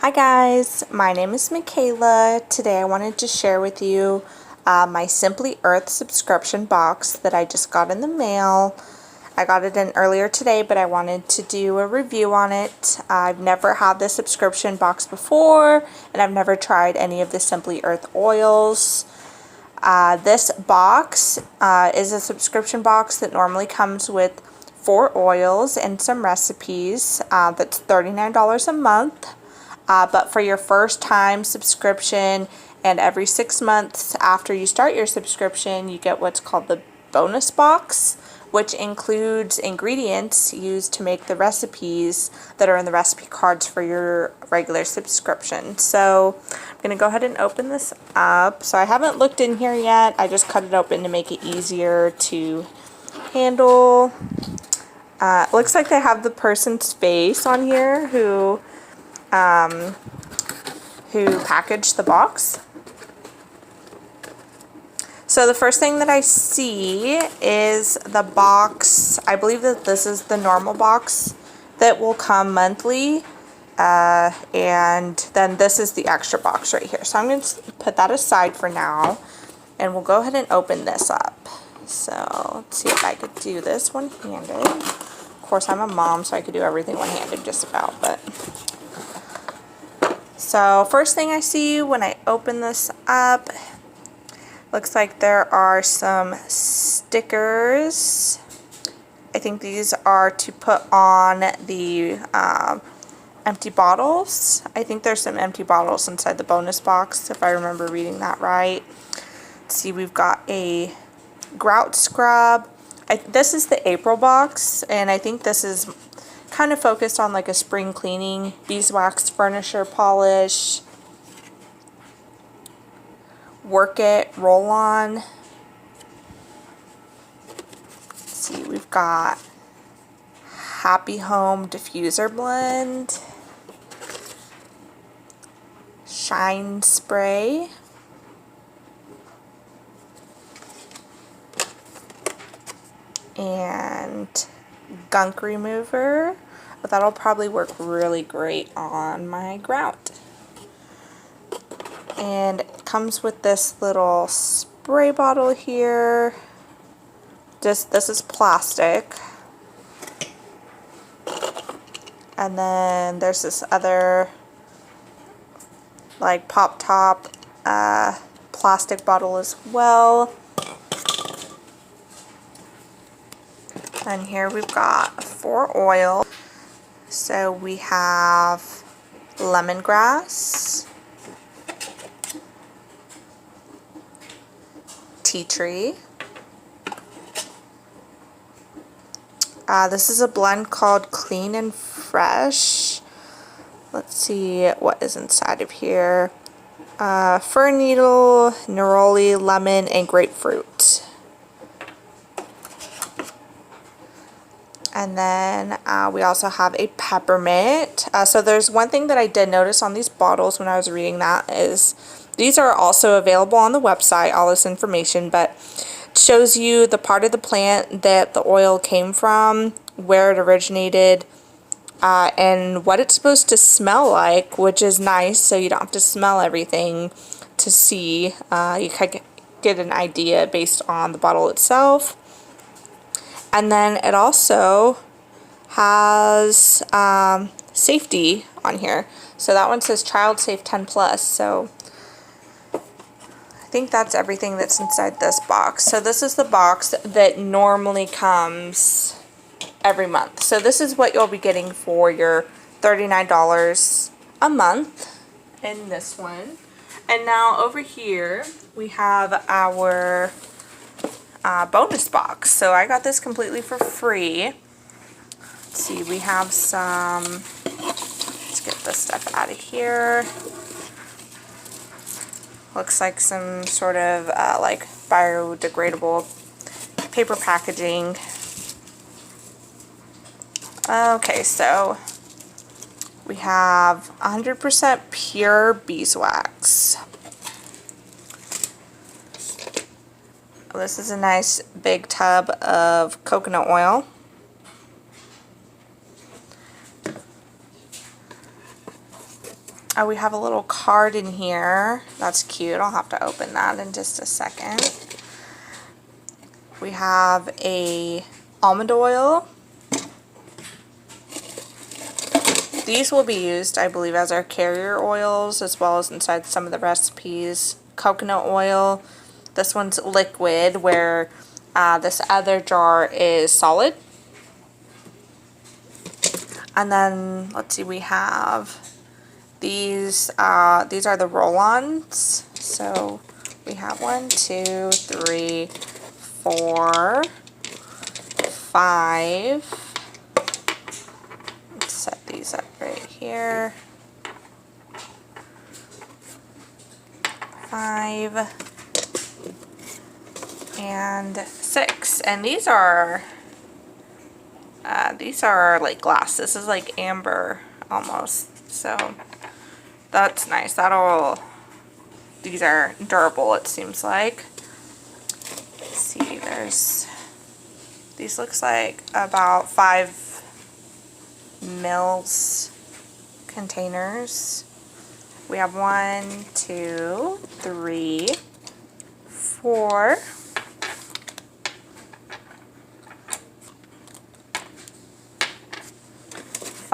Hi guys, my name is Michaela. Today I wanted to share with you my Simply Earth subscription box that I just got in the mail. I got it in earlier today, but I wanted to do a review on it. I've never had this subscription box before, and I've never tried any of the Simply Earth oils. This box is a subscription box that normally comes with 4 oils and some recipes. That's $39 a month. But for your first time subscription and every 6 months after you start your subscription, you get what's called the bonus box, which includes ingredients used to make the recipes that are in the recipe cards for your regular subscription. So I'm going to go ahead and open this up. So I haven't looked in here yet. I just cut it open to make it easier to handle. It looks like they have the person's face on here who packaged the box. So the first thing that I see is the box. I believe that this is the normal box that will come monthly, and then this is the extra box right here. So I'm going to put that aside for now, and we'll go ahead and open this up. So let's see if I could do this one-handed. Of course, I'm a mom, so I could do everything one-handed just about, but... So first thing I see when I open this up, looks like there are some stickers. I think these are to put on the empty bottles. I think there's some empty bottles inside the bonus box, if I remember reading that right. Let's see, we've got a grout scrub. This is the April box, and I think this is kind of focused on like a spring cleaning, beeswax furniture polish, Work It roll-on. Let's see, we've got Happy Home diffuser blend, shine spray, and gunk remover. But that'll probably work really great on my grout. And it comes with this little spray bottle here. This is plastic. And then there's this other like pop top plastic bottle as well. And here we've got 4 oils. So we have lemongrass, tea tree. This is a blend called Clean and Fresh. Let's see what is inside of here. Fir needle, neroli, lemon, and grapefruit. And then we also have a peppermint. So there's one thing that I did notice on these bottles when I was reading that is these are also available on the website, all this information, but it shows you the part of the plant that the oil came from, where it originated, and what it's supposed to smell like, which is nice, so you don't have to smell everything to see. You can get an idea based on the bottle itself. And then it also has safety on here. So that one says child safe 10 plus. So I think that's everything that's inside this box. So this is the box that normally comes every month. So this is what you'll be getting for your $39 a month in this one. And now over here we have our bonus box. So I got this completely for free. Let's see, we have some, let's get this stuff out of here. Looks like some sort of like biodegradable paper packaging. Okay, so we have 100% pure beeswax. This is a nice big tub of coconut oil. We have a little card in here. That's cute. I'll have to open that in just a second. We have a almond oil. These will be used, I believe, as our carrier oils, as well as inside some of the recipes. Coconut oil. This one's liquid, where this other jar is solid. And then, let's see, we have these are the roll-ons. So we have 1, 2, 3, 4, 5. Let's set these up right here. 5 and 6. And these are like glass. This is like amber almost. So that's nice. These are durable, it seems like. Let's see, these looks like about 5 mils containers. We have 1, 2, 3, 4,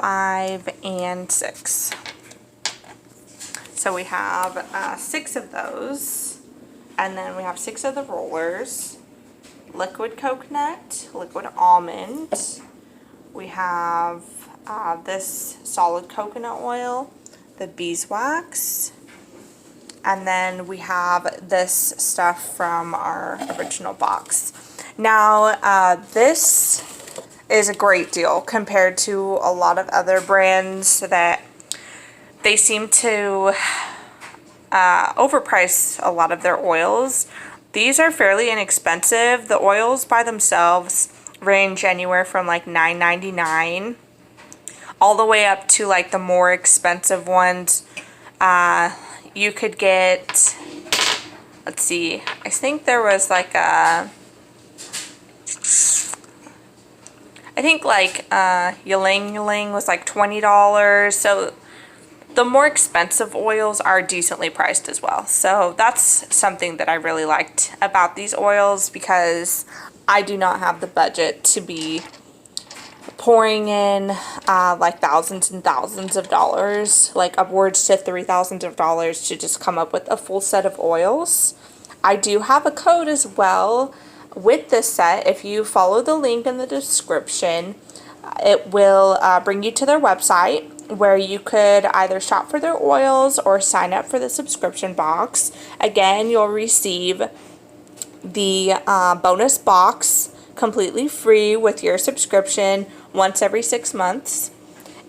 5, and 6. So we have 6 of those, and then we have 6 of the rollers, liquid coconut, liquid almond. We have this solid coconut oil, the beeswax, and then we have this stuff from our original box. Now, this is a great deal compared to a lot of other brands that they seem to overprice a lot of their oils. These are fairly inexpensive. The oils by themselves range anywhere from like $9.99 all the way up to like the more expensive ones. You could get, let's see, I think there was like Ylang Ylang was like $20. So the more expensive oils are decently priced as well. So that's something that I really liked about these oils, because I do not have the budget to be pouring in like thousands and thousands of dollars, like upwards to $3,000 to just come up with a full set of oils. I do have a code as well with this set. If you follow the link in the description, it will bring you to their website, where you could either shop for their oils or sign up for the subscription box. Again, you'll receive the bonus box completely free with your subscription once every 6 months,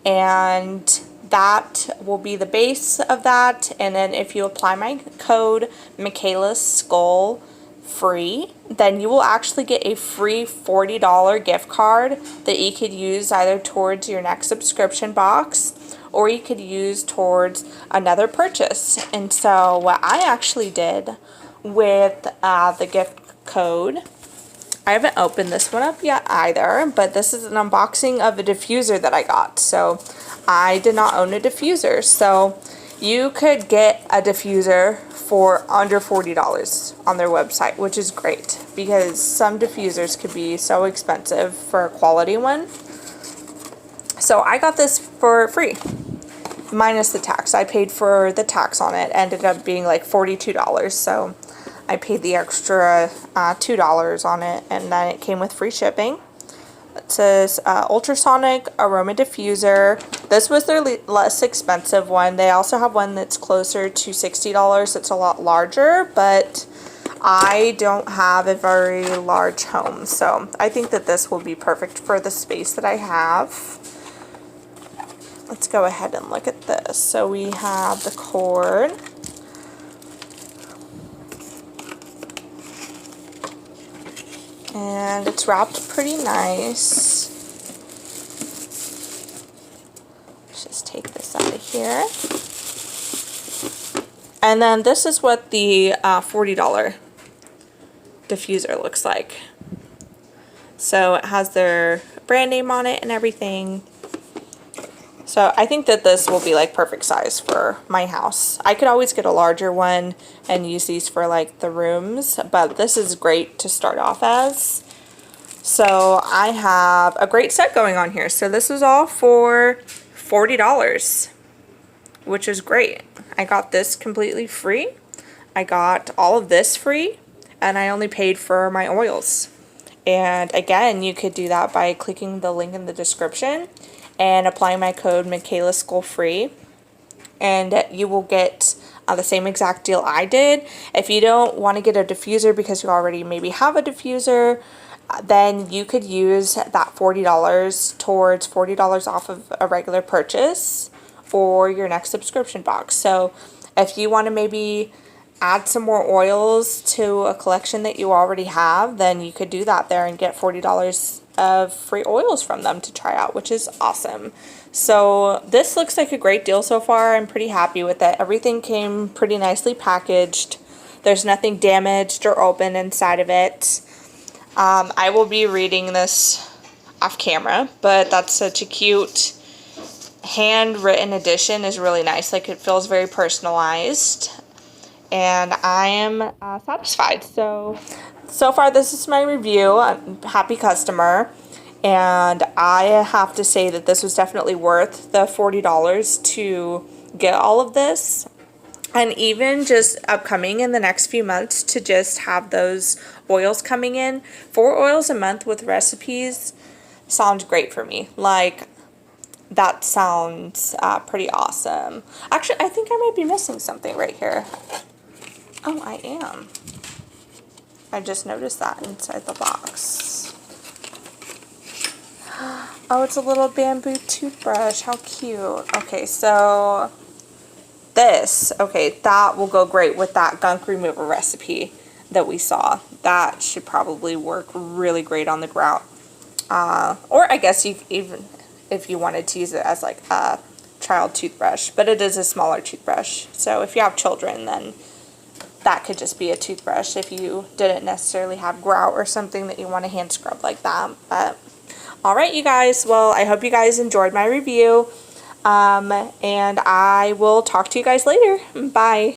and that will be the base of that. And then if you apply my code MICHAELASCULLFREE, then you will actually get a free $40 gift card that you could use either towards your next subscription box, or you could use towards another purchase. And so what I actually did with the gift code, I haven't opened this one up yet either, but this is an unboxing of a diffuser that I got. So I did not own a diffuser, so you could get a diffuser for under $40 on their website, which is great, because some diffusers could be so expensive for a quality one. So I got this for free, minus the tax. I paid for the tax on it, ended up being like $42, so I paid the extra $2 on it, and then it came with free shipping. It says ultrasonic aroma diffuser. This was their less expensive one. They also have one that's closer to $60. It's a lot larger, but I don't have a very large home, so I think that this will be perfect for the space that I have. Let's go ahead and look at this. So we have the cord. And it's wrapped pretty nice. Let's just take this out of here. And then this is what the $40 diffuser looks like. So it has their brand name on it and everything. So I think that this will be like perfect size for my house. I could always get a larger one and use these for like the rooms, but this is great to start off as. So I have a great set going on here. So this was all for $40, which is great. I got this completely free. I got all of this free, and I only paid for my oils. And again, you could do that by clicking the link in the description and applying my code MICHAELASCULLFREE, and you will get the same exact deal I did. If you don't want to get a diffuser because you already maybe have a diffuser, then you could use that $40 towards $40 off of a regular purchase or your next subscription box. So if you want to maybe add some more oils to a collection that you already have, then you could do that there and get $40 of free oils from them to try out, which is awesome. So this looks like a great deal so far. I'm pretty happy with it. Everything came pretty nicely packaged. There's nothing damaged or open inside of it. I will be reading this off camera, but that's such a cute handwritten edition. Is really nice. Like, it feels very personalized, and I am satisfied. So far this is my review. I'm a happy customer, and I have to say that this was definitely worth the $40 to get all of this. And even just upcoming in the next few months to just have those oils coming in. 4 oils a month with recipes sounds great for me. Like, that sounds pretty awesome. Actually, I think I might be missing something right here. Oh, I am. I just noticed that inside the box. Oh, it's a little bamboo toothbrush. How cute. Okay, so this, okay, that will go great with that gunk remover recipe that we saw. That should probably work really great on the grout. Or I guess you even if you wanted to use it as like a child toothbrush, but it is a smaller toothbrush. So if you have children, then that could just be a toothbrush if you didn't necessarily have grout or something that you want to hand scrub like that. But all right, you guys, well, I hope you guys enjoyed my review. And I will talk to you guys later. Bye.